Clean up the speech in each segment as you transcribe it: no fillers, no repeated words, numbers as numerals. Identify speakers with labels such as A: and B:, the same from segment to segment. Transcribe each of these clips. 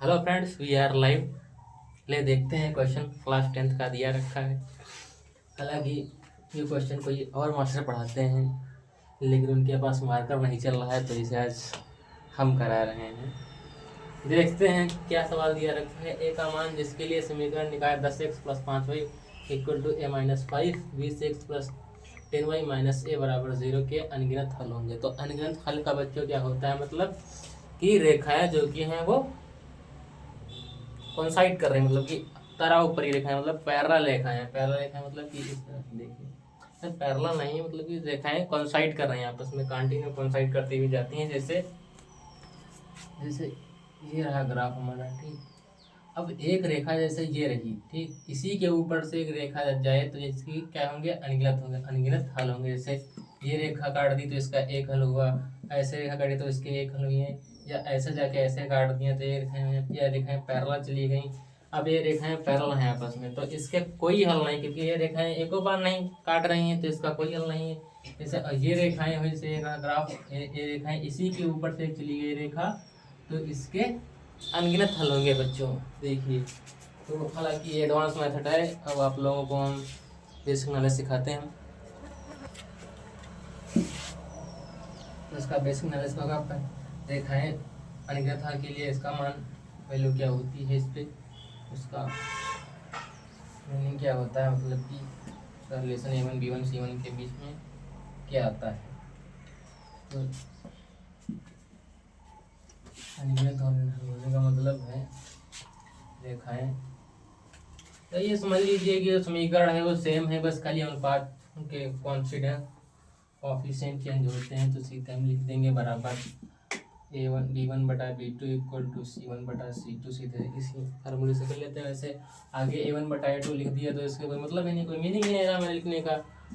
A: Hello friends, we are live. ले देखते हैं क्वेश्चन क्लास 10th का दिया रखा है। हालांकि ये क्वेश्चन कोई और मास्टर पढ़ाते हैं, लेकिन उनके पास मार्कर नहीं चल रहा है, तो इसे आज हम करा रहे हैं। देखते हैं क्या सवाल दिया रखा है। ए का मान जिसके लिए समीकरण निकाय 10x + 5y equal to a - 5 20x + 10y - a बराबर 0 के अनगिनत हल होंगे। तो अनगिनत हल का बच्चों क्या होता है, मतलब कि रेखाएं जो कि हैं वो कॉन्साइड कर रहे हैं, मतलब कि तरा ऊपरी रेखाएं, मतलब पैरेलल रेखाएं। पैरेलल रेखाएं मतलब कि इस तरह से देखिए, पैरेलल नहीं है, मतलब कि रेखाएं कॉन्साइड कर रहे हैं आपस में, कंटिन्यू कॉन्साइड करती हुई जाती हैं। जैसे जैसे ये रहा ग्राफ हमारा, ठीक। अब एक रेखा जैसे ये रही, ठीक, इसी के ऊपर से एक रेखा जब जाए तो इसकी क्या होंगे, अनगिनत होंगे, अनगिनत हल होंगे। जैसे ये रेखा काट दी तो इसका एक हल हुआ, ऐसे रेखा काटी तो इसके एक हल हुए, या ऐसे जाके ऐसे काट दिया तो ये रेखाएं, या रेखाएं पैरेलल चली गई। अब ये रेखाएं पैरेलल हैं आपस में, तो इसके कोई हल नहीं, क्योंकि ये रेखाएं एको बार नहीं काट रही हैं, तो इसका कोई हल नहीं है। जैसे ये रेखाएं हुई, जैसे ग्राफ, ये रेखाएं इसी के ऊपर से चली गई रेखा, तो इसके अनगिनत हल होंगे बच्चों। देखिए, तो हालांकि ये एडवांस मेथड है, अब आप लोगों को हम बेसिक नॉलेज सिखाते हैं। तो इसका बेसिक नॉलेज होगा आपका, रेखाएं अनगिनत हल के लिए इसका मान वैल्यू क्या होती है, इस पे उसका मीनिंग क्या होता है, मतलब कि उसका रिलेशन A1 B1 C1 के बीच में क्या आता है। तो अनगिनत हल होने का मतलब है रेखाएं, तो ये समझ लीजिए कि जो समीकरण है वो सेम है, बस खाली अनुपात उनके कॉन्फिडेंस कोएफिशिएंट चेंज होते हैं। तो सीधे हम लिख देंगे बराबर A1 B1 बटा B2 इक्वल टू C1 बटा C2। सीधे इसी फार्मूले से कर लेते हैं। वैसे आगे A1 बटा A2 लिख दिया तो इसका कोई मतलब ही नहीं, कोई मीनिंग ही नहीं रहा मेरे लिखने का।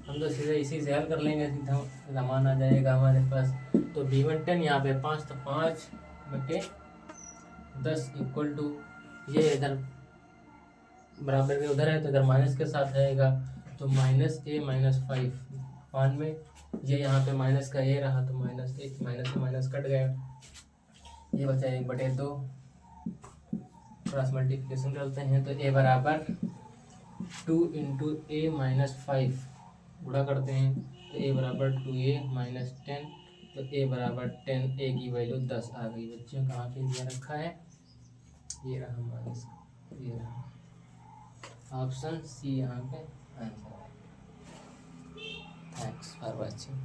A: हम तो सीधे इसी से हल कर लेंगे, सीधा सामान आ जाएगा हमारे पास। तो B1 10, यहाँ पे 5, तो 5/10 इक्वल टू, ये इधर बराबर के उधर है तो इधर माइनस के साथ आएगा, तो -a - 5 पान में, ये यहाँ पे माइनस का ये रहा, तो -1, माइनस से माइनस कट गया, ये बचा 1/2। क्रॉस मल्टीप्लिकेशन करते हैं तो a बराबर 2 × a - 5 गुणा करते हैं, तो a बराबर 2a - 10, तो a बराबर 10, a की वैल्यू 10 आ गई। बच्चों कहाँ पे दिया रखा है, ये रहा माइनस, ये रहा ऑप्शन सी यहाँ पे आंसर है। Thanks for watching.